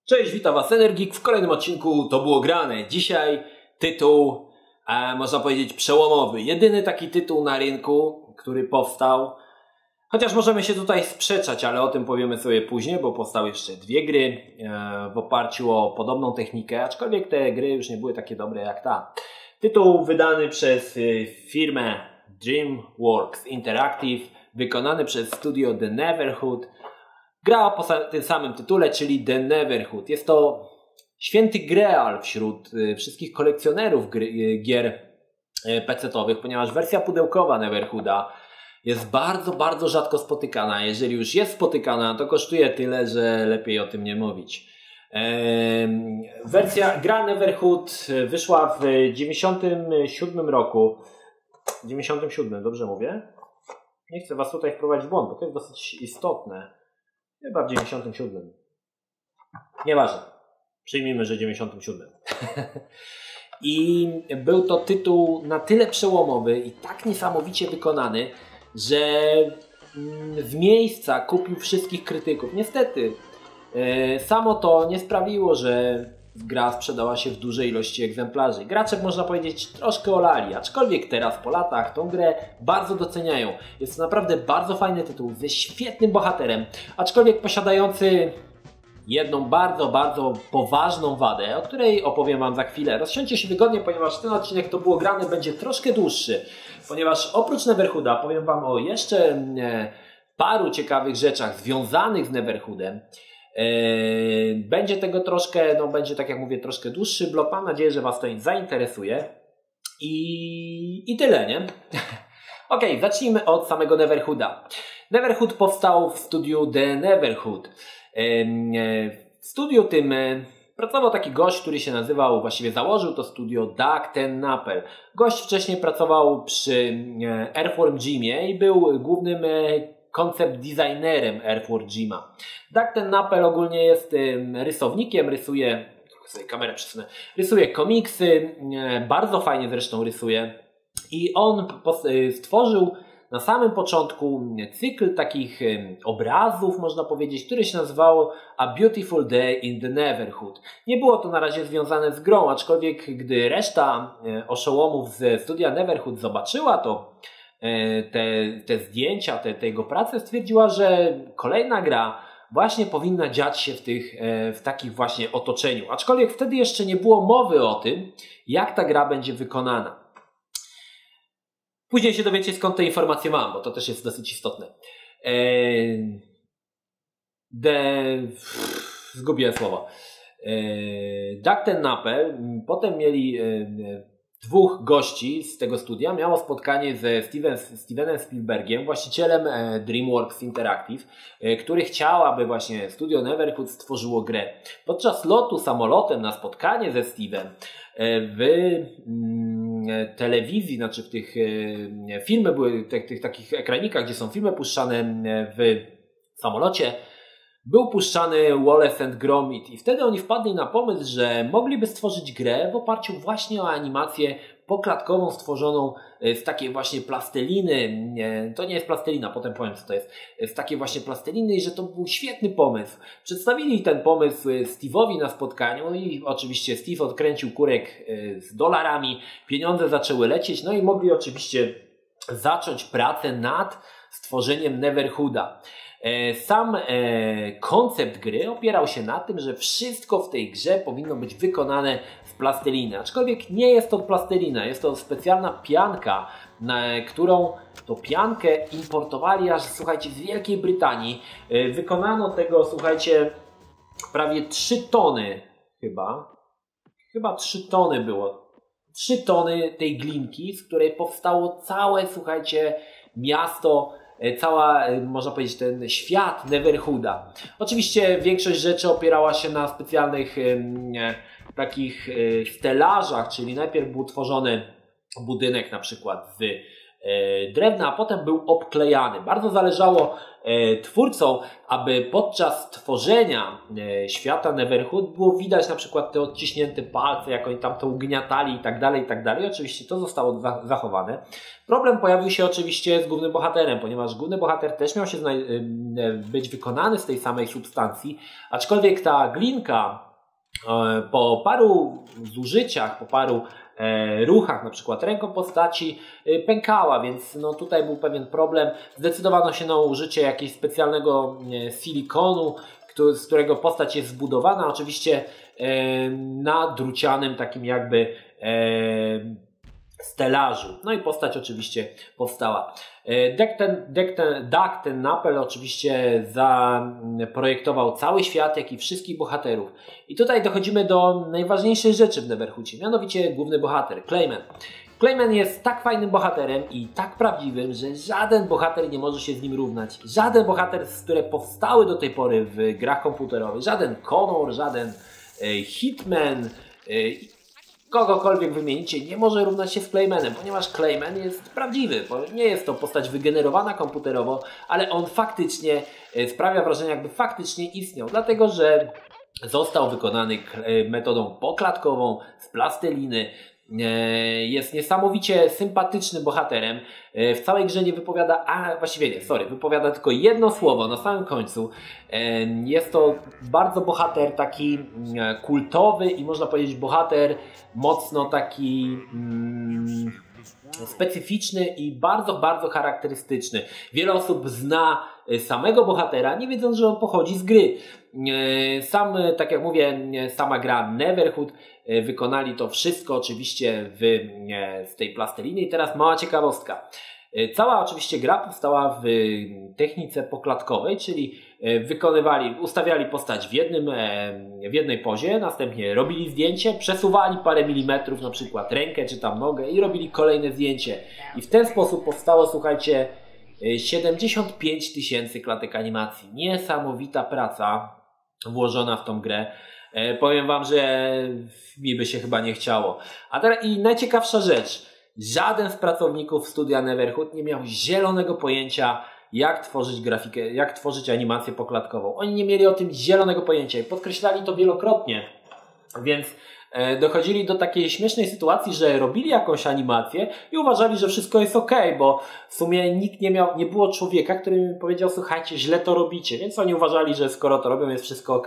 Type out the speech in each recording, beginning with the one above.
Cześć, witam Was Energik w kolejnym odcinku To było grane. Dzisiaj tytuł, można powiedzieć, przełomowy. Jedyny taki tytuł na rynku, który powstał. Chociaż możemy się tutaj sprzeczać, ale o tym powiemy sobie później, bo powstały jeszcze dwie gry w oparciu o podobną technikę, aczkolwiek te gry już nie były takie dobre jak ta. Tytuł wydany przez firmę DreamWorks Interactive, wykonany przez studio The Neverhood. Gra o tym samym tytule, czyli The Neverhood. Jest to święty graal wśród wszystkich kolekcjonerów gier PC-owych, ponieważ wersja pudełkowa Neverhooda jest bardzo, bardzo rzadko spotykana. Jeżeli już jest spotykana, to kosztuje tyle, że lepiej o tym nie mówić. Gra Neverhood wyszła w 97 roku. 97, dobrze mówię? Nie chcę Was tutaj wprowadzić w błąd, bo to jest dosyć istotne. Chyba w 97. Nieważne. Przyjmijmy, że 97. I był to tytuł na tyle przełomowy i tak niesamowicie wykonany, że z miejsca kupił wszystkich krytyków. Niestety, samo to nie sprawiło, że gra sprzedała się w dużej ilości egzemplarzy. Gracze, można powiedzieć, troszkę olali, aczkolwiek teraz po latach tą grę bardzo doceniają. Jest to naprawdę bardzo fajny tytuł ze świetnym bohaterem, aczkolwiek posiadający jedną bardzo, bardzo poważną wadę, o której opowiem Wam za chwilę. Rozsiądźcie się wygodnie, ponieważ ten odcinek To było grane będzie troszkę dłuższy, ponieważ oprócz Neverhooda powiem Wam o jeszcze paru ciekawych rzeczach związanych z Neverhoodem. Będzie tego troszkę, będzie tak jak mówię, troszkę dłuższy blog. Mam nadzieję, że Was to zainteresuje. I tyle, nie? Ok, zacznijmy od samego Neverhooda. Neverhood powstał w studiu The Neverhood. W studiu tym pracował taki gość, który się nazywał, właściwie założył to studio, Doug TenNapel. Gość wcześniej pracował przy Earthworm Jimie i był głównym koncept designerem Earthworm Jima. Doug TenNapel ogólnie jest rysownikiem, rysuje, trochę sobie kamerę przesunę, rysuje komiksy, bardzo fajnie zresztą rysuje i on stworzył na samym początku cykl takich obrazów, można powiedzieć, który się nazywał A Beautiful Day in the Neverhood. Nie było to na razie związane z grą, aczkolwiek gdy reszta oszołomów ze studia Neverhood zobaczyła to, te zdjęcia, te jego prace, stwierdziła, że kolejna gra właśnie powinna dziać się w takich właśnie otoczeniu. Aczkolwiek wtedy jeszcze nie było mowy o tym, jak ta gra będzie wykonana. Później się dowiecie, skąd te informacje mam, bo to też jest dosyć istotne. Zgubiłem słowo. Doug TenNapel, potem mieli dwóch gości z tego studia, miało spotkanie ze Stevenem Spielbergiem, właścicielem DreamWorks Interactive, który chciał, aby właśnie studio Neverhood stworzyło grę. Podczas lotu samolotem na spotkanie ze Stevem w telewizji, znaczy w tych filmy były, tych takich ekranikach, gdzie są filmy puszczane w samolocie, był puszczany Wallace and Gromit i wtedy oni wpadli na pomysł, że mogliby stworzyć grę w oparciu właśnie o animację poklatkową stworzoną z takiej właśnie plasteliny. To nie jest plastelina, potem powiem co to jest. Z takiej właśnie plasteliny i że to był świetny pomysł. Przedstawili ten pomysł Steve'owi na spotkaniu i oczywiście Steve odkręcił kurek z dolarami, pieniądze zaczęły lecieć, no i mogli oczywiście zacząć pracę nad stworzeniem Neverhooda. Sam koncept gry opierał się na tym, że wszystko w tej grze powinno być wykonane z plasteliny. Aczkolwiek nie jest to plastelina, jest to specjalna pianka, którą to piankę importowali aż, słuchajcie, z Wielkiej Brytanii. Wykonano tego, słuchajcie, prawie 3 tony chyba 3 tony było. 3 tony tej glinki, z której powstało całe, słuchajcie, miasto, cała, można powiedzieć, ten świat Neverhooda. Oczywiście większość rzeczy opierała się na specjalnych takich stelażach, czyli najpierw był tworzony budynek na przykład z drewna, a potem był obklejany. Bardzo zależało twórcom, aby podczas tworzenia świata Neverhood było widać na przykład te odciśnięte palce, jak oni tam to ugniatali i tak dalej, i tak dalej. Oczywiście to zostało zachowane. Problem pojawił się oczywiście z głównym bohaterem, ponieważ główny bohater też miał się być wykonany z tej samej substancji, aczkolwiek ta glinka po paru zużyciach, po paru ruchach, na przykład ręką postaci, pękała, więc no tutaj był pewien problem. Zdecydowano się na użycie jakiegoś specjalnego silikonu, z którego postać jest zbudowana, oczywiście na drucianym takim jakby stelażu. No i postać oczywiście powstała. Doug Tennaple oczywiście zaprojektował cały świat, jak i wszystkich bohaterów. I tutaj dochodzimy do najważniejszej rzeczy w Neverhoodzie, mianowicie główny bohater, Clayman. Clayman jest tak fajnym bohaterem i tak prawdziwym, że żaden bohater nie może się z nim równać. Żaden bohater, które powstały do tej pory w grach komputerowych, żaden Connor, żaden Hitman, kogokolwiek wymienicie, nie może równać się z Claymanem, ponieważ Clayman jest prawdziwy, bo nie jest to postać wygenerowana komputerowo, ale on faktycznie sprawia wrażenie, jakby faktycznie istniał, dlatego że został wykonany metodą poklatkową z plasteliny. Jest niesamowicie sympatycznym bohaterem. W całej grze nie wypowiada, wypowiada tylko jedno słowo na samym końcu. Jest to bardzo bohater taki kultowy i można powiedzieć bohater mocno taki specyficzny i bardzo, bardzo charakterystyczny. Wiele osób zna samego bohatera, nie wiedząc, że on pochodzi z gry. Tak jak mówię, sama gra Neverhood, wykonali to wszystko oczywiście z tej plasteliny. I teraz mała ciekawostka. Cała oczywiście gra powstała w technice poklatkowej, czyli ustawiali postać w jednej pozie, następnie robili zdjęcie, przesuwali parę milimetrów, na przykład rękę czy tam nogę i robili kolejne zdjęcie. I w ten sposób powstało, słuchajcie, 75 000 klatek animacji. Niesamowita praca włożona w tą grę. Powiem wam, że mi by się chyba nie chciało. A teraz i najciekawsza rzecz. Żaden z pracowników studia Neverhood nie miał zielonego pojęcia, jak tworzyć grafikę, jak tworzyć animację poklatkową. Oni nie mieli o tym zielonego pojęcia i podkreślali to wielokrotnie. Więc dochodzili do takiej śmiesznej sytuacji, że robili jakąś animację i uważali, że wszystko jest ok, bo w sumie nikt nie było człowieka, który mi powiedział: słuchajcie, źle to robicie, więc oni uważali, że skoro to robią, jest wszystko ok.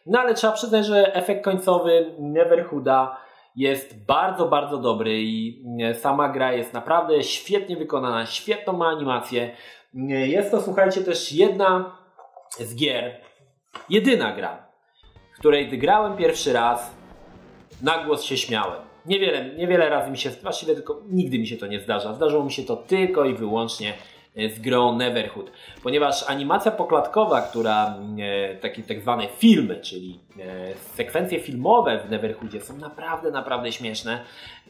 No ale trzeba przyznać, że efekt końcowy Neverhooda jest bardzo, bardzo dobry i sama gra jest naprawdę świetnie wykonana, świetną ma animację. Jest to, słuchajcie, też jedna z gier, jedyna gra, w której grałem pierwszy raz, na głos się śmiałem. Niewiele razy mi się, właściwie tylko nigdy mi się to nie zdarza. Zdarzyło mi się to tylko i wyłącznie z grą Neverhood. Ponieważ animacja poklatkowa, takie tak zwane filmy, czyli sekwencje filmowe w Neverhoodzie są naprawdę, naprawdę śmieszne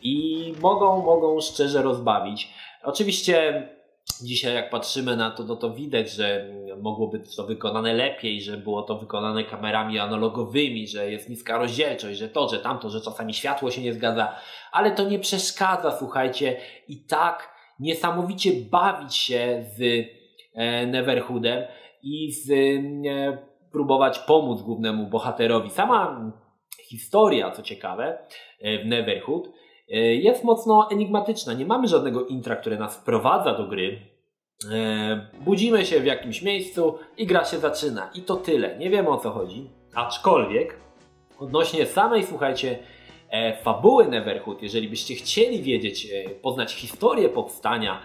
i mogą szczerze rozbawić. Oczywiście dzisiaj jak patrzymy na to, no to widać, że mogło być to wykonane lepiej, że było to wykonane kamerami analogowymi, że jest niska rozdzielczość, że to, że tamto, że czasami światło się nie zgadza, ale to nie przeszkadza, słuchajcie, i tak niesamowicie bawić się z Neverhoodem i próbować pomóc głównemu bohaterowi. Sama historia, co ciekawe, w Neverhood jest mocno enigmatyczna. Nie mamy żadnego intra, które nas wprowadza do gry. Budzimy się w jakimś miejscu i gra się zaczyna. I to tyle. Nie wiemy, o co chodzi. Aczkolwiek odnośnie samej, słuchajcie, fabuły Neverhood, jeżeli byście chcieli wiedzieć, poznać historię powstania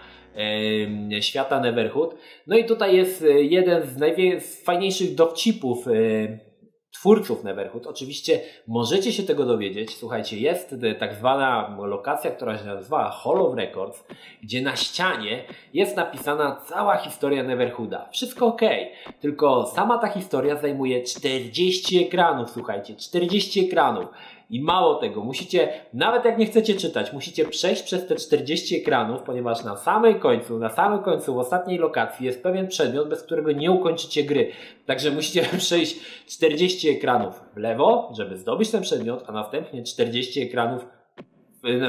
świata Neverhood, no i tutaj jest jeden z fajniejszych dowcipów twórców Neverhood. Oczywiście możecie się tego dowiedzieć. Słuchajcie, jest tak zwana lokacja, która się nazywa Hall of Records, gdzie na ścianie jest napisana cała historia Neverhooda. Wszystko ok, tylko sama ta historia zajmuje 40 ekranów, słuchajcie, 40 ekranów. I mało tego, musicie, nawet jak nie chcecie czytać, musicie przejść przez te 40 ekranów, ponieważ na samym końcu, w ostatniej lokacji jest pewien przedmiot, bez którego nie ukończycie gry. Także musicie przejść 40 ekranów w lewo, żeby zdobyć ten przedmiot, a następnie 40 ekranów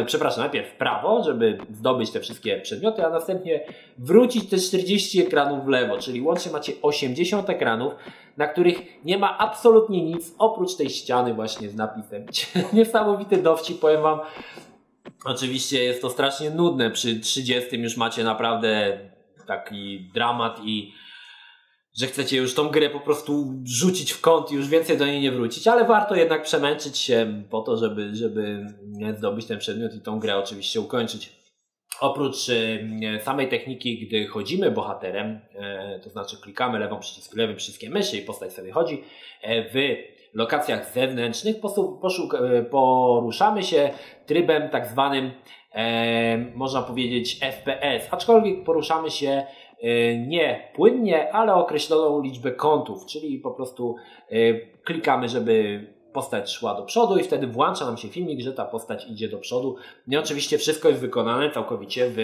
przepraszam, najpierw w prawo, żeby zdobyć te wszystkie przedmioty, a następnie wrócić te 40 ekranów w lewo, czyli łącznie macie 80 ekranów, na których nie ma absolutnie nic oprócz tej ściany właśnie z napisem. Niesamowity dowcip, powiem wam. Oczywiście jest to strasznie nudne, przy 30 już macie naprawdę taki dramat i że chcecie już tą grę po prostu rzucić w kąt i już więcej do niej nie wrócić, ale warto jednak przemęczyć się po to, żeby zdobyć ten przedmiot i tą grę oczywiście ukończyć. Oprócz samej techniki, gdy chodzimy bohaterem, to znaczy klikamy lewym przyciskiem myszy i postać sobie chodzi, w lokacjach zewnętrznych poruszamy się trybem tak zwanym, można powiedzieć, FPS, aczkolwiek poruszamy się nie płynnie, ale określoną liczbę kątów, czyli po prostu klikamy, żeby postać szła do przodu i wtedy włącza nam się filmik, że ta postać idzie do przodu. I oczywiście wszystko jest wykonane całkowicie w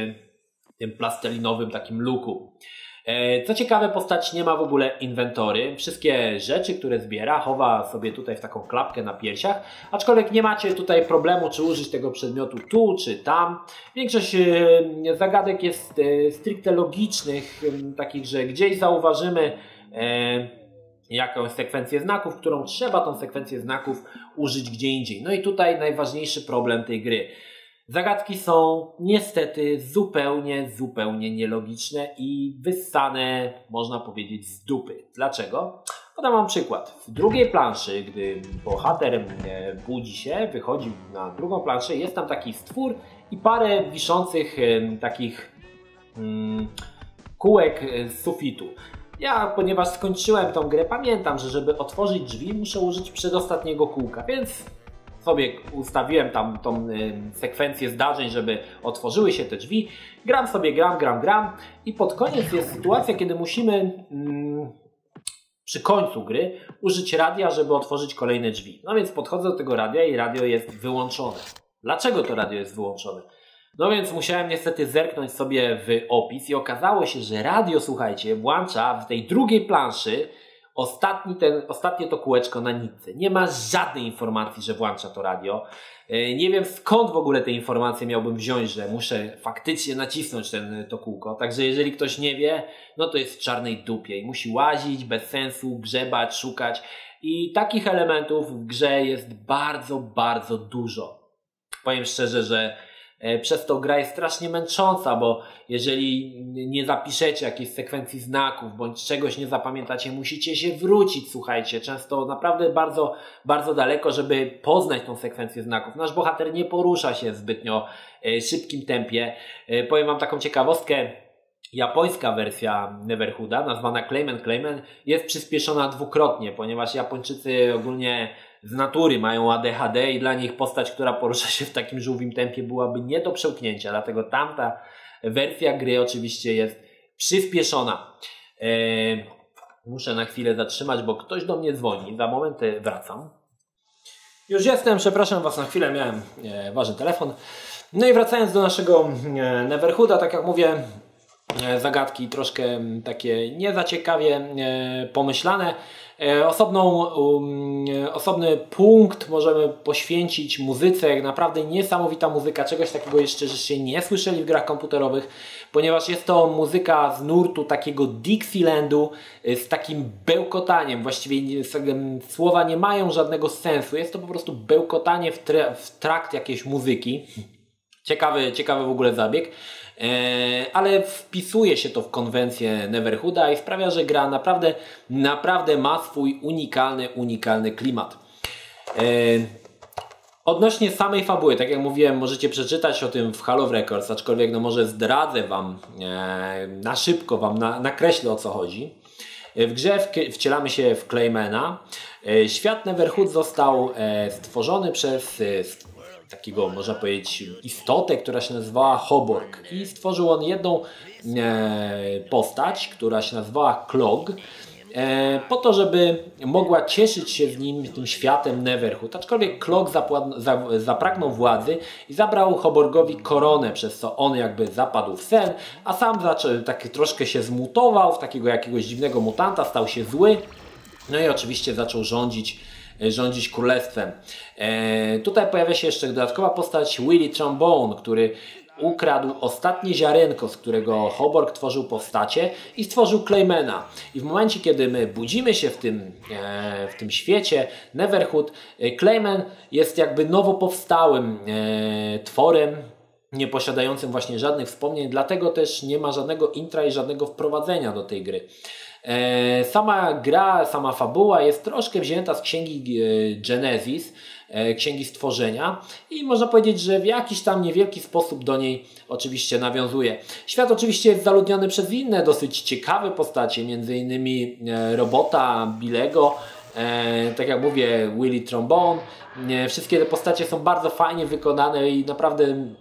tym plastelinowym takim looku. Co ciekawe, postać nie ma w ogóle inwentory. Wszystkie rzeczy, które zbiera, chowa sobie tutaj w taką klapkę na piersiach, aczkolwiek nie macie tutaj problemu, czy użyć tego przedmiotu tu, czy tam. Większość zagadek jest stricte logicznych, takich, że gdzieś zauważymy jakąś sekwencję znaków, którą trzeba tą sekwencję znaków użyć gdzie indziej. No i tutaj najważniejszy problem tej gry. Zagadki są niestety zupełnie nielogiczne i wyssane, można powiedzieć, z dupy. Dlaczego? Podam wam przykład. W drugiej planszy, gdy bohater budzi się, wychodzi na drugą planszę, jest tam taki stwór i parę wiszących takich kółek z sufitu. Ja, ponieważ skończyłem tą grę, pamiętam, że żeby otworzyć drzwi, muszę użyć przedostatniego kółka, więc sobie ustawiłem tam tą sekwencję zdarzeń, żeby otworzyły się te drzwi. Gram sobie, gram i pod koniec jest sytuacja, kiedy musimy przy końcu gry użyć radia, żeby otworzyć kolejne drzwi. No więc podchodzę do tego radia i radio jest wyłączone. Dlaczego to radio jest wyłączone? No więc musiałem niestety zerknąć sobie w opis i okazało się, że radio, słuchajcie, włącza w tej drugiej planszy ostatnie to kółeczko na nitce. Nie ma żadnej informacji, że włącza to radio. Nie wiem, skąd w ogóle te informacje miałbym wziąć, że muszę faktycznie nacisnąć to kółko. Także jeżeli ktoś nie wie, no to jest w czarnej dupie i musi łazić bez sensu, grzebać, szukać. I takich elementów w grze jest bardzo dużo. Powiem szczerze, że przez to gra jest strasznie męcząca, bo jeżeli nie zapiszecie jakiejś sekwencji znaków, bądź czegoś nie zapamiętacie, musicie się wrócić, słuchajcie, często naprawdę bardzo daleko, żeby poznać tą sekwencję znaków. Nasz bohater nie porusza się w zbytnio szybkim tempie. Powiem wam taką ciekawostkę. Japońska wersja Neverhooda, nazwana Clayman, jest przyspieszona dwukrotnie, ponieważ Japończycy ogólnie z natury mają ADHD i dla nich postać, która porusza się w takim żółwim tempie, byłaby nie do przełknięcia. Dlatego tamta wersja gry oczywiście jest przyspieszona. Muszę na chwilę zatrzymać, bo ktoś do mnie dzwoni. Za moment wracam. Już jestem, przepraszam was na chwilę, miałem ważny telefon. No i wracając do naszego Neverhooda, tak jak mówię, zagadki troszkę takie nie za ciekawie pomyślane. Osobny punkt możemy poświęcić muzyce. Naprawdę niesamowita muzyka, czegoś takiego jeszcze żeście nie słyszeli w grach komputerowych, ponieważ jest to muzyka z nurtu takiego Dixielandu z takim bełkotaniem. Właściwie słowa nie mają żadnego sensu. Jest to po prostu bełkotanie w trakt jakiejś muzyki. Ciekawy w ogóle zabieg. Ale wpisuje się to w konwencję Neverhooda i sprawia, że gra naprawdę ma swój unikalny klimat. Odnośnie samej fabuły, tak jak mówiłem, możecie przeczytać o tym w Hall of Records, aczkolwiek no może zdradzę wam na szybko, wam nakreślę, o co chodzi. W grze wcielamy się w Claymana. Świat Neverhood został stworzony przez takiego, można powiedzieć, istotę, która się nazywała Hoborg. I stworzył on jedną postać, która się nazywała Clog, po to, żeby mogła cieszyć się tym światem Neverhood. Aczkolwiek Clog zapragnął władzy i zabrał Hoborgowi koronę, przez co on jakby zapadł w sen, a sam tak troszkę się zmutował w takiego jakiegoś dziwnego mutanta, stał się zły, no i oczywiście zaczął rządzić rządzić królestwem. Tutaj pojawia się jeszcze dodatkowa postać Willy Trombone, który ukradł ostatnie ziarenko, z którego Hoborg tworzył postacie i stworzył Claymana. I w momencie, kiedy my budzimy się w tym świecie Neverhood, Clayman jest jakby nowo powstałym tworem, nie posiadającym właśnie żadnych wspomnień, dlatego też nie ma żadnego intra i żadnego wprowadzenia do tej gry. Sama gra, sama fabuła jest troszkę wzięta z księgi Genesis, księgi stworzenia i można powiedzieć, że w jakiś tam niewielki sposób do niej oczywiście nawiązuje. Świat oczywiście jest zaludniony przez inne dosyć ciekawe postacie, między innymi robota Billego, tak jak mówię, Willy Trombone. Wszystkie te postacie są bardzo fajnie wykonane i naprawdę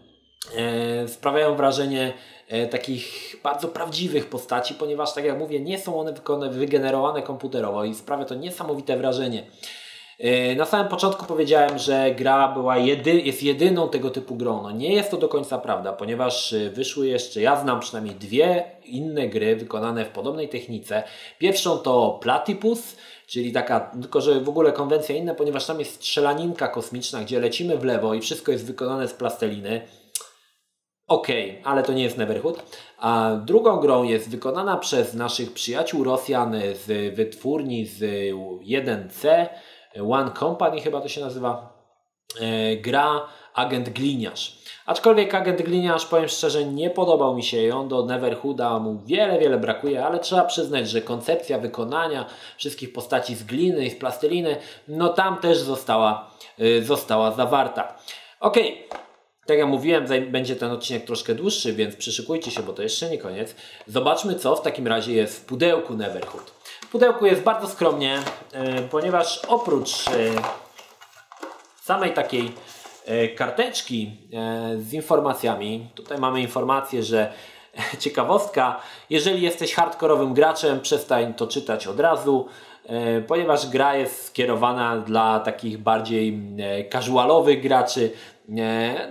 sprawiają wrażenie takich bardzo prawdziwych postaci, ponieważ tak jak mówię, nie są one wygenerowane komputerowo i sprawia to niesamowite wrażenie. Na samym początku powiedziałem, że gra jest jedyną tego typu grą. No nie jest to do końca prawda, ponieważ wyszły jeszcze, ja znam przynajmniej dwie inne gry wykonane w podobnej technice. Pierwszą to Platypus, czyli taka, tylko że w ogóle konwencja inna, ponieważ tam jest strzelaninka kosmiczna, gdzie lecimy w lewo i wszystko jest wykonane z plasteliny. Okej, ale to nie jest Neverhood. A drugą grą jest wykonana przez naszych przyjaciół Rosjan z wytwórni z 1C, One Company chyba to się nazywa, gra Agent Gliniarz. Aczkolwiek Agent Gliniarz, powiem szczerze, nie podobał mi się ją, do Neverhooda mu wiele brakuje, ale trzeba przyznać, że koncepcja wykonania wszystkich postaci z gliny i z plasteliny, no tam też została zawarta. Okej. Tak jak mówiłem, będzie ten odcinek troszkę dłuższy, więc przyszykujcie się, bo to jeszcze nie koniec. Zobaczmy, co w takim razie jest w pudełku Neverhood. W pudełku jest bardzo skromnie, ponieważ oprócz samej takiej karteczki z informacjami, tutaj mamy informację, że ciekawostka, jeżeli jesteś hardkorowym graczem, przestań to czytać od razu, ponieważ gra jest skierowana dla takich bardziej casualowych graczy.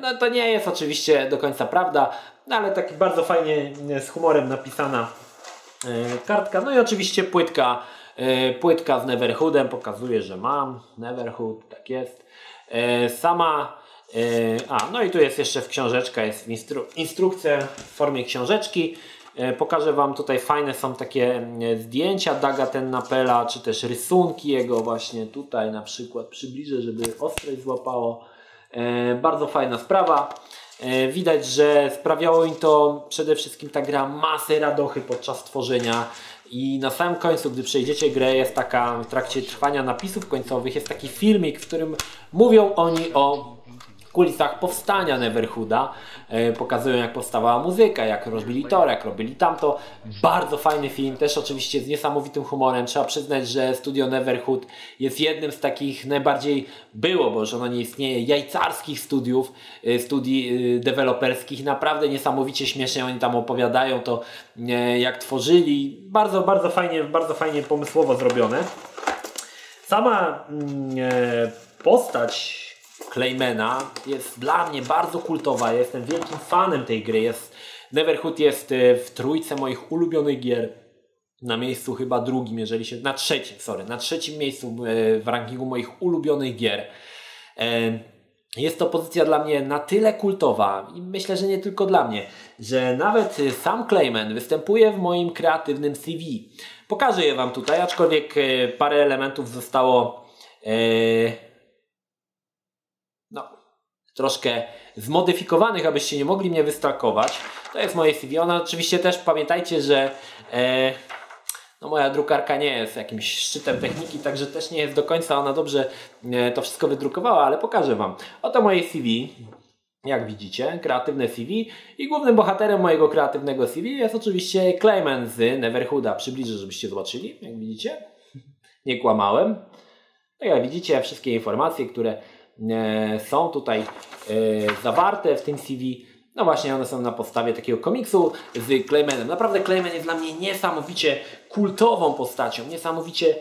No to nie jest oczywiście do końca prawda, no ale tak bardzo fajnie z humorem napisana kartka. No i oczywiście płytka z Neverhoodem, pokazuje, że mam Neverhood, tak jest. No i tu jest jeszcze książeczka, jest instrukcja w formie książeczki. Pokażę Wam, tutaj fajne są takie zdjęcia Daga Tennapela, czy też rysunki jego właśnie tutaj na przykład. Przybliżę, żeby ostrość złapało. Bardzo fajna sprawa. Widać, że sprawiało im to przede wszystkim ta gra masę radochy podczas tworzenia i na samym końcu, gdy przejdziecie grę, jest taka, w trakcie trwania napisów końcowych jest taki filmik, w którym mówią oni o kulisach powstania Neverhooda, pokazują, jak powstawała muzyka, jak robili to, jak robili tamto. Bardzo fajny film, też oczywiście z niesamowitym humorem. Trzeba przyznać, że studio Neverhood jest jednym z takich najbardziej bo już ono nie istnieje, jajcarskich studii deweloperskich. Naprawdę niesamowicie śmiesznie oni tam opowiadają to, jak tworzyli. Bardzo fajnie pomysłowo zrobione. Sama postać Claymana jest dla mnie bardzo kultowa. Ja jestem wielkim fanem tej gry. Neverhood jest w trójce moich ulubionych gier. Na miejscu chyba drugim, na trzecim miejscu w rankingu moich ulubionych gier. Jest to pozycja dla mnie na tyle kultowa i myślę, że nie tylko dla mnie, że nawet sam Clayman występuje w moim kreatywnym CV. Pokażę je Wam tutaj, aczkolwiek parę elementów zostało troszkę zmodyfikowanych, abyście nie mogli mnie wystalkować. To jest moje CV. Ona oczywiście też, pamiętajcie, że moja drukarka nie jest jakimś szczytem techniki, także też nie jest do końca ona dobrze to wszystko wydrukowała, ale pokażę Wam. Oto moje CV. Jak widzicie, kreatywne CV i głównym bohaterem mojego kreatywnego CV jest oczywiście Clayman z Neverhooda. Przybliżę, żebyście zobaczyli, jak widzicie. Nie kłamałem. Tak jak widzicie, wszystkie informacje, które są tutaj zawarte w tym CV, no właśnie one są na podstawie takiego komiksu z Claymanem. Naprawdę Clayman jest dla mnie niesamowicie kultową postacią, niesamowicie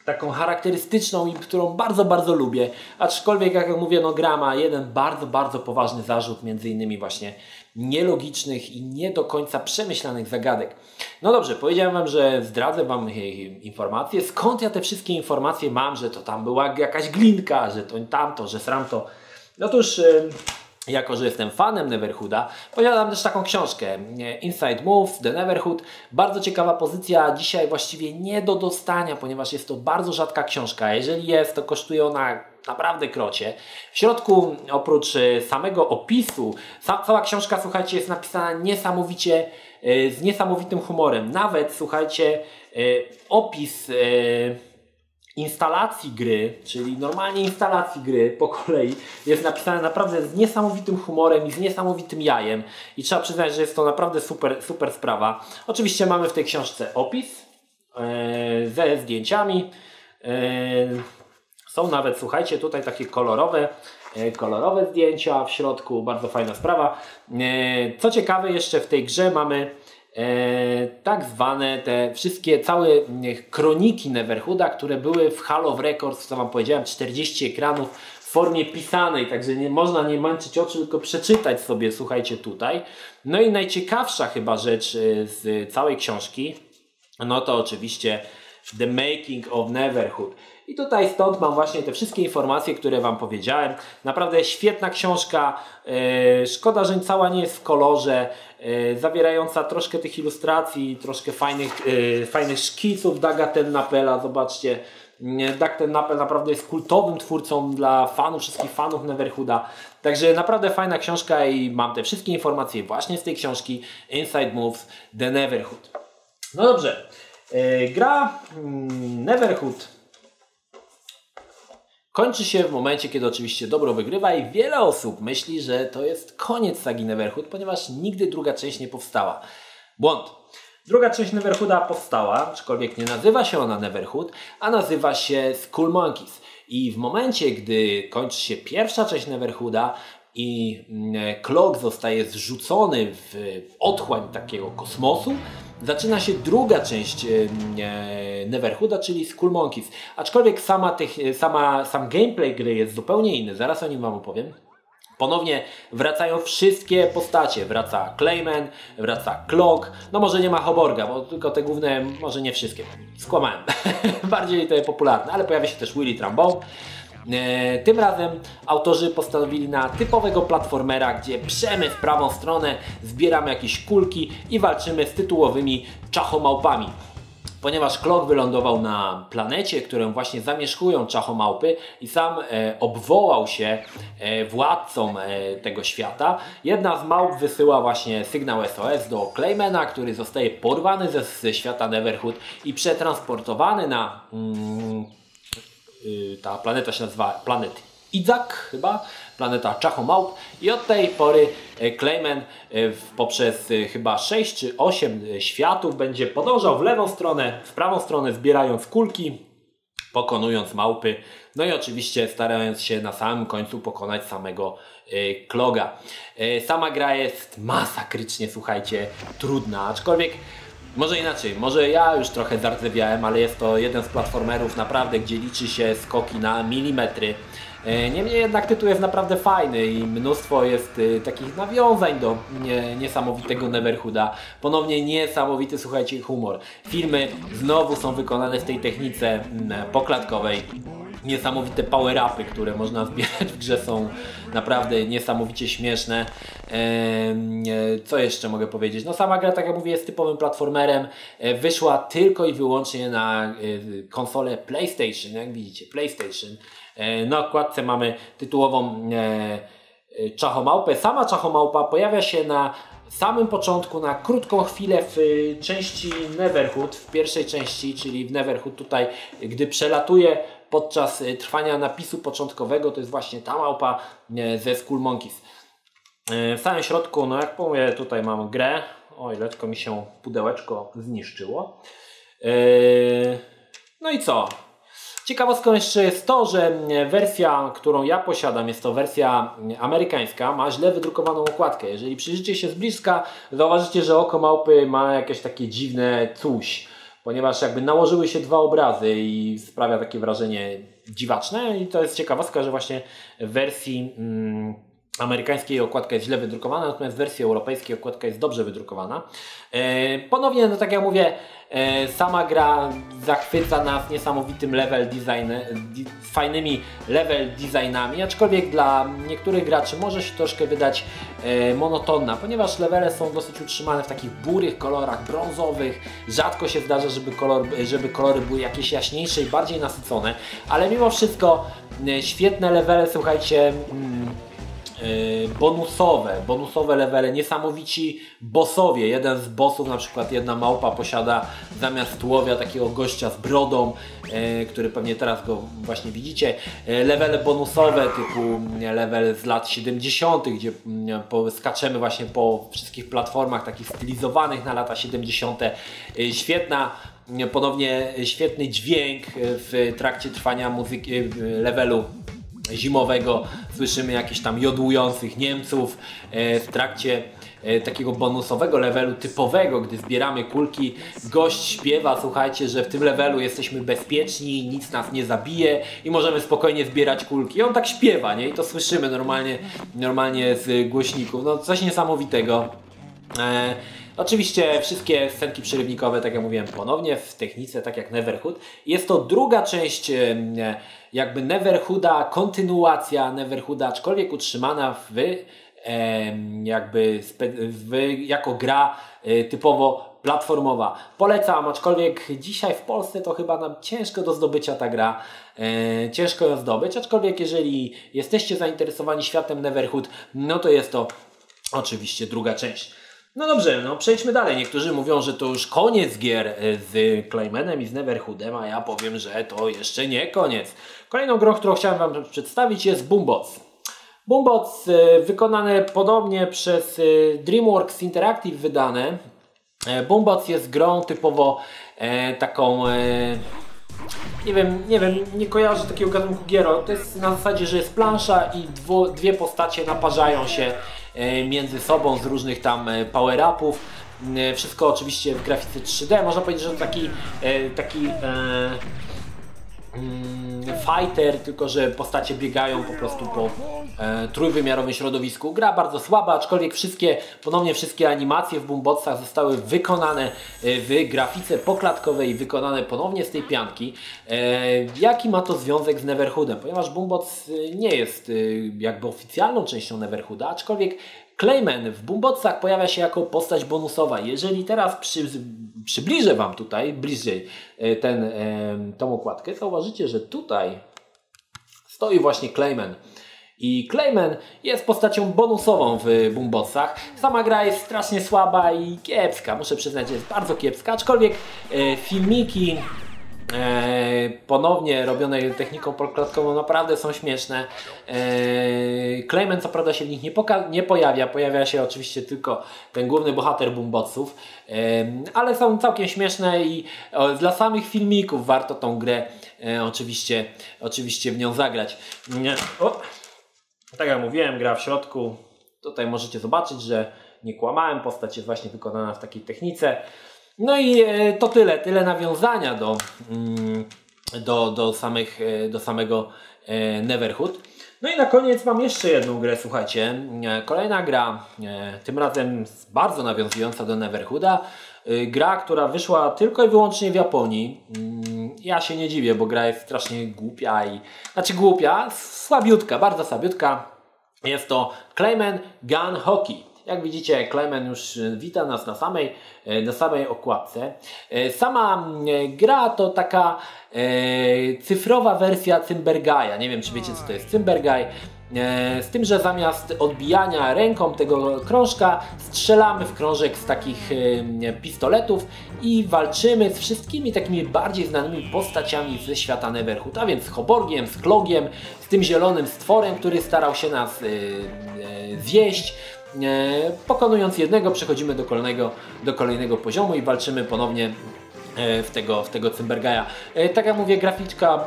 taką charakterystyczną i którą bardzo lubię. Aczkolwiek, jak mówię, gra ma jeden bardzo poważny zarzut, między innymi właśnie nielogicznych i nie do końca przemyślanych zagadek. No dobrze, powiedziałem Wam, że zdradzę Wam informacje. Skąd ja te wszystkie informacje mam, że to tam była jakaś glinka, że to tamto, że sramto. Otóż jako że jestem fanem Neverhooda, posiadam też taką książkę Inside Moves, The Neverhood. Bardzo ciekawa pozycja, dzisiaj właściwie nie do dostania, ponieważ jest to bardzo rzadka książka. Jeżeli jest, to kosztuje ona naprawdę krocie. W środku, oprócz samego opisu, cała książka, słuchajcie, jest napisana niesamowicie, z niesamowitym humorem. Nawet, słuchajcie, opis instalacji gry, czyli normalnie instalacji gry po kolei, jest napisane naprawdę z niesamowitym humorem i z niesamowitym jajem i trzeba przyznać, że jest to naprawdę super sprawa. Oczywiście mamy w tej książce opis ze zdjęciami. Są nawet, słuchajcie, tutaj takie kolorowe zdjęcia w środku, bardzo fajna sprawa. Co ciekawe, jeszcze w tej grze mamy tak zwane te wszystkie całe kroniki Neverhooda, które były w Hall of Records, co Wam powiedziałem, 40 ekranów w formie pisanej, także nie można nie męczyć oczu, tylko przeczytać sobie, słuchajcie, tutaj. No i najciekawsza chyba rzecz z całej książki, no to oczywiście The Making of Neverhood. I tutaj stąd mam właśnie te wszystkie informacje, które Wam powiedziałem. Naprawdę świetna książka. Szkoda, że cała nie jest w kolorze. Zawierająca troszkę tych ilustracji, troszkę fajnych szkiców Douga Tennappela. Zobaczcie, Doug Tennappel naprawdę jest kultowym twórcą dla fanów, wszystkich fanów Neverhooda. Także naprawdę fajna książka i mam te wszystkie informacje właśnie z tej książki Inside Moves, The Neverhood. No dobrze. Gra Neverhood kończy się w momencie, kiedy oczywiście dobro wygrywa i wiele osób myśli, że to jest koniec sagi Neverhood, ponieważ nigdy druga część nie powstała. Błąd. Druga część Neverhooda powstała, aczkolwiek nie nazywa się ona Neverhood, a nazywa się Skull Monkeys. I w momencie, gdy kończy się pierwsza część Neverhooda i Cloak zostaje zrzucony w otchłań takiego kosmosu, zaczyna się druga część Neverhooda, czyli Skull Monkeys. Aczkolwiek sam gameplay gry jest zupełnie inny, zaraz o nim Wam opowiem. Ponownie wracają wszystkie postacie. Wraca Clayman, wraca Cloak. No może nie ma Hoborga, bo tylko te główne, może nie wszystkie. Skłamałem. Bardziej te popularne, ale pojawia się też Willy Trumbo. Tym razem autorzy postanowili na typowego platformera, gdzie przemy w prawą stronę, zbieramy jakieś kulki i walczymy z tytułowymi czachomałpami. Ponieważ Cloak wylądował na planecie, którą właśnie zamieszkują czachomałpy i sam obwołał się władcą tego świata, jedna z małp wysyła właśnie sygnał SOS do Claymana, który zostaje porwany ze świata Neverhood i przetransportowany na... ta planeta się nazywa Planet Idzak chyba, planeta czachomałp i od tej pory Clayman poprzez chyba 6 czy 8 światów będzie podążał w lewą stronę, w prawą stronę, zbierając kulki, pokonując małpy, no i oczywiście starając się na samym końcu pokonać samego Cloga. Sama gra jest masakrycznie, słuchajcie, trudna, aczkolwiek może inaczej, może ja już trochę zardzewiałem, ale jest to jeden z platformerów naprawdę, gdzie liczy się skoki na milimetry. Niemniej jednak tytuł jest naprawdę fajny i mnóstwo jest takich nawiązań do niesamowitego Neverhooda. Ponownie niesamowity, słuchajcie, humor. Filmy znowu są wykonane w tej technice poklatkowej. Niesamowite power-upy, które można zbierać w grze, są naprawdę niesamowicie śmieszne. Co jeszcze mogę powiedzieć? No sama gra, tak jak mówię, jest typowym platformerem. Wyszła tylko i wyłącznie na konsolę PlayStation, jak widzicie, PlayStation. Na okładce mamy tytułową czachomałpę. Sama czachomałpa pojawia się na samym początku, na krótką chwilę w części Neverhood, w pierwszej części, czyli w Neverhood tutaj, gdy przelatuje podczas trwania napisu początkowego, to jest właśnie ta małpa ze Skull Monkeys. W samym środku, no jak powiem, tutaj mam grę. Oj, lekko mi się pudełeczko zniszczyło. No i co? Ciekawostką jeszcze jest to, że wersja, którą ja posiadam, jest to wersja amerykańska, ma źle wydrukowaną okładkę. Jeżeli przyjrzycie się z bliska, zauważycie, że oko małpy ma jakieś takie dziwne coś, ponieważ jakby nałożyły się dwa obrazy i sprawia takie wrażenie dziwaczne. I to jest ciekawostka, że właśnie w wersji amerykańskiej okładka jest źle wydrukowana, natomiast w wersji europejskiej okładka jest dobrze wydrukowana. Ponownie, no tak jak mówię, sama gra zachwyca nas niesamowitym fajnymi level designami, aczkolwiek dla niektórych graczy może się troszkę wydać monotonna, ponieważ levele są dosyć utrzymane w takich burych kolorach, brązowych. Rzadko się zdarza, żeby kolory były jakieś jaśniejsze i bardziej nasycone, ale mimo wszystko świetne levele, słuchajcie, bonusowe levele, niesamowici bossowie. Jeden z bossów, na przykład jedna małpa posiada zamiast tułowia takiego gościa z brodą, który pewnie teraz go właśnie widzicie. Levele bonusowe typu level z lat 70., gdzie skaczemy właśnie po wszystkich platformach takich stylizowanych na lata 70. Ponownie świetny dźwięk w trakcie trwania levelu zimowego. Słyszymy jakichś tam jodłujących Niemców w trakcie takiego bonusowego levelu typowego, gdy zbieramy kulki. Gość śpiewa, słuchajcie, że w tym levelu jesteśmy bezpieczni, nic nas nie zabije i możemy spokojnie zbierać kulki. I on tak śpiewa, nie? I to słyszymy normalnie z głośników. No coś niesamowitego. Oczywiście wszystkie scenki przerywnikowe, tak jak mówiłem, ponownie w technice, tak jak Neverhood. Jest to druga część jakby Neverhooda, kontynuacja Neverhooda, aczkolwiek utrzymana jako gra typowo platformowa. Polecam, aczkolwiek dzisiaj w Polsce to chyba nam ciężko do zdobycia ta gra. Ciężko ją zdobyć, aczkolwiek jeżeli jesteście zainteresowani światem Neverhood, no to jest to oczywiście druga część. No dobrze, no przejdźmy dalej. Niektórzy mówią, że to już koniec gier z Claymanem i z Neverhoodem, a ja powiem, że to jeszcze nie koniec. Kolejną grą, którą chciałem Wam przedstawić, jest Boombots. Boombots wykonane podobnie przez DreamWorks Interactive wydane. Boombots jest grą typowo taką... Nie kojarzę takiego gatunku gier. To jest na zasadzie, że jest plansza i dwie postacie naparzają się między sobą z różnych tam power-upów. Wszystko oczywiście w grafice 3D. Można powiedzieć, że to taki fighter, tylko że postacie biegają po prostu po trójwymiarowym środowisku. Gra bardzo słaba, aczkolwiek ponownie wszystkie animacje w Boombotsach zostały wykonane w grafice poklatkowej, wykonane ponownie z tej pianki. Jaki ma to związek z Neverhoodem? Ponieważ Boombots nie jest jakby oficjalną częścią Neverhooda, aczkolwiek Clayman w Boombotsach pojawia się jako postać bonusowa. Jeżeli teraz przybliżę Wam tutaj bliżej tą okładkę, zauważycie, że tutaj stoi właśnie Clayman. I Clayman jest postacią bonusową w Boombotsach. Sama gra jest strasznie słaba i kiepska. Muszę przyznać, że jest bardzo kiepska, aczkolwiek filmiki ponownie robione techniką podklatkową naprawdę są śmieszne. Clayman co prawda się w nich nie pojawia się oczywiście tylko ten główny bohater Boombotsów, ale są całkiem śmieszne i dla samych filmików warto tą grę oczywiście w nią zagrać. Tak jak mówiłem, gra w środku. Tutaj możecie zobaczyć, że nie kłamałem, postać jest właśnie wykonana w takiej technice. No i to tyle nawiązania do samego Neverhood. No i na koniec mam jeszcze jedną grę, słuchajcie. Kolejna gra, tym razem bardzo nawiązująca do Neverhooda. Gra, która wyszła tylko i wyłącznie w Japonii. Ja się nie dziwię, bo gra jest strasznie głupia słabiutka, bardzo słabiutka. Jest to Clayman Gun Hockey. Jak widzicie, Clayman już wita nas na samej okładce. Sama gra to taka cyfrowa wersja Cymbergaja. Nie wiem, czy wiecie, co to jest Cymbergaj. Z tym, że zamiast odbijania ręką tego krążka, strzelamy w krążek z takich pistoletów i walczymy z wszystkimi takimi bardziej znanymi postaciami ze świata Neverhood, a więc z Hoborgiem, z Klogiem, z tym zielonym stworem, który starał się nas zjeść. Pokonując jednego, przechodzimy do kolejnego poziomu i walczymy ponownie w tego Cymbergaja. Tak jak mówię, graficzka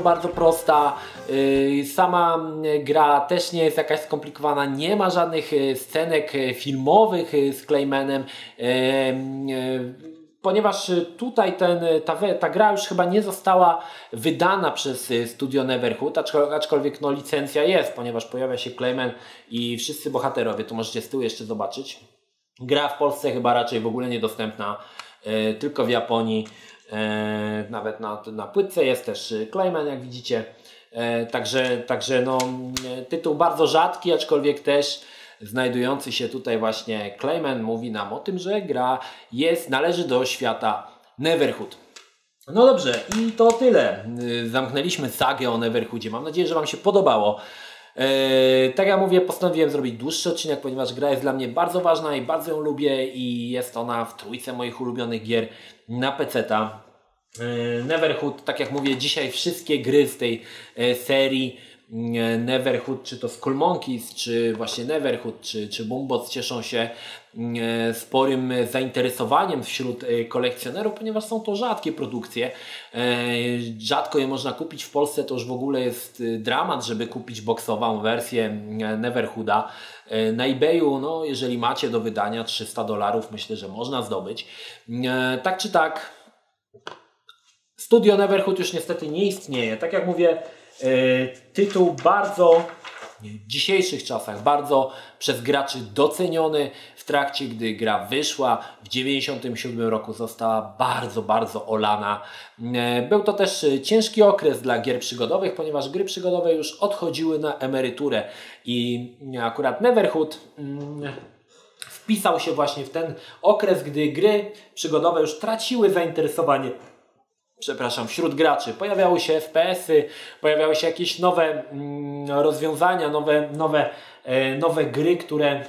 bardzo prosta. Sama gra też nie jest jakaś skomplikowana, nie ma żadnych scenek filmowych z Claymanem. ponieważ tutaj ta gra już chyba nie została wydana przez studio Neverhood, aczkolwiek no, licencja jest, ponieważ pojawia się Clayman i wszyscy bohaterowie, to możecie z tyłu jeszcze zobaczyć. Gra w Polsce chyba raczej w ogóle niedostępna, tylko w Japonii, nawet na płytce jest też Clayman, jak widzicie. Także no, tytuł bardzo rzadki, aczkolwiek też znajdujący się tutaj właśnie Clayman mówi nam o tym, że gra należy do świata Neverhood. No dobrze, i to tyle. Zamknęliśmy sagę o Neverhoodzie. Mam nadzieję, że Wam się podobało. Tak jak mówię, postanowiłem zrobić dłuższy odcinek, ponieważ gra jest dla mnie bardzo ważna i bardzo ją lubię i jest ona w trójce moich ulubionych gier na PC-ta. Neverhood, tak jak mówię, dzisiaj wszystkie gry z tej serii Neverhood, czy to Skull Monkeys, czy właśnie Neverhood, czy Boombots cieszą się sporym zainteresowaniem wśród kolekcjonerów, ponieważ są to rzadkie produkcje. Rzadko je można kupić w Polsce, to już w ogóle jest dramat, żeby kupić boksową wersję Neverhooda. Na eBayu, no, jeżeli macie do wydania $300, myślę, że można zdobyć. Tak czy tak, studio Neverhood już niestety nie istnieje. Tak jak mówię, tytuł bardzo w dzisiejszych czasach bardzo przez graczy doceniony. W trakcie gdy gra wyszła w 1997 roku została bardzo olana. Był to też ciężki okres dla gier przygodowych, ponieważ gry przygodowe już odchodziły na emeryturę i akurat Neverhood wpisał się właśnie w ten okres, gdy gry przygodowe już traciły zainteresowanie wśród graczy. Pojawiały się FPS-y, pojawiały się jakieś nowe rozwiązania, nowe gry, które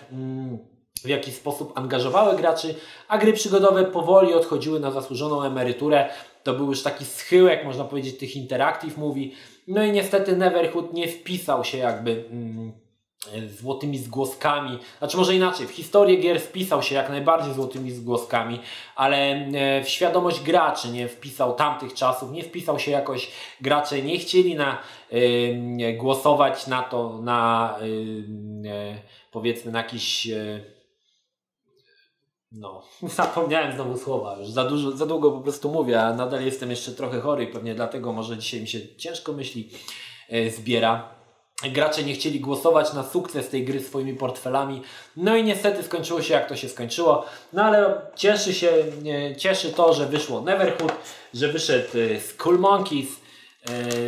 w jakiś sposób angażowały graczy, a gry przygodowe powoli odchodziły na zasłużoną emeryturę. To był już taki schyłek, można powiedzieć, tych interactive movie. No i niestety Neverhood nie wpisał się jakby złotymi zgłoskami, znaczy może inaczej, w historię gier wpisał się jak najbardziej złotymi zgłoskami, ale w świadomość graczy nie wpisał tamtych czasów, nie wpisał się jakoś, gracze nie chcieli głosować na to, powiedzmy na jakiś no, zapomniałem znowu słowa, już za długo po prostu mówię, a nadal jestem jeszcze trochę chory i pewnie dlatego może dzisiaj mi się ciężko myśli zbiera. Gracze nie chcieli głosować na sukces tej gry swoimi portfelami. No i niestety skończyło się jak to się skończyło. No ale cieszy to, że wyszło Neverhood, że wyszedł Skull Monkeys,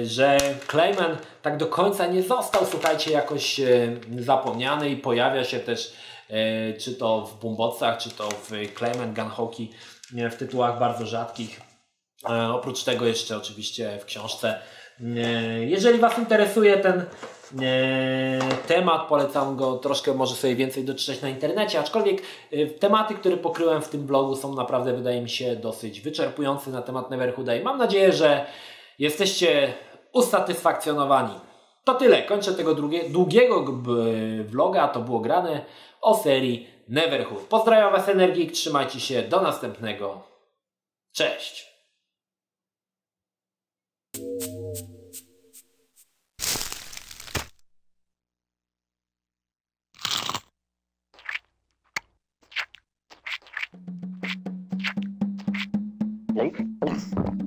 że Clayman tak do końca nie został, słuchajcie, jakoś zapomniany i pojawia się też czy to w Boombotsach, czy to w Clayman Gun Hockey w tytułach bardzo rzadkich. Oprócz tego jeszcze oczywiście w książce. Jeżeli Was interesuje ten temat, polecam go troszkę, może sobie więcej doczytać na internecie, aczkolwiek tematy, które pokryłem w tym blogu są naprawdę, wydaje mi się, dosyć wyczerpujące na temat Neverhooda i mam nadzieję, że jesteście usatysfakcjonowani. To tyle, kończę tego długiego vloga, to było grane o serii Neverhood. Pozdrawiam Was Energik, trzymajcie się, do następnego, cześć! Link.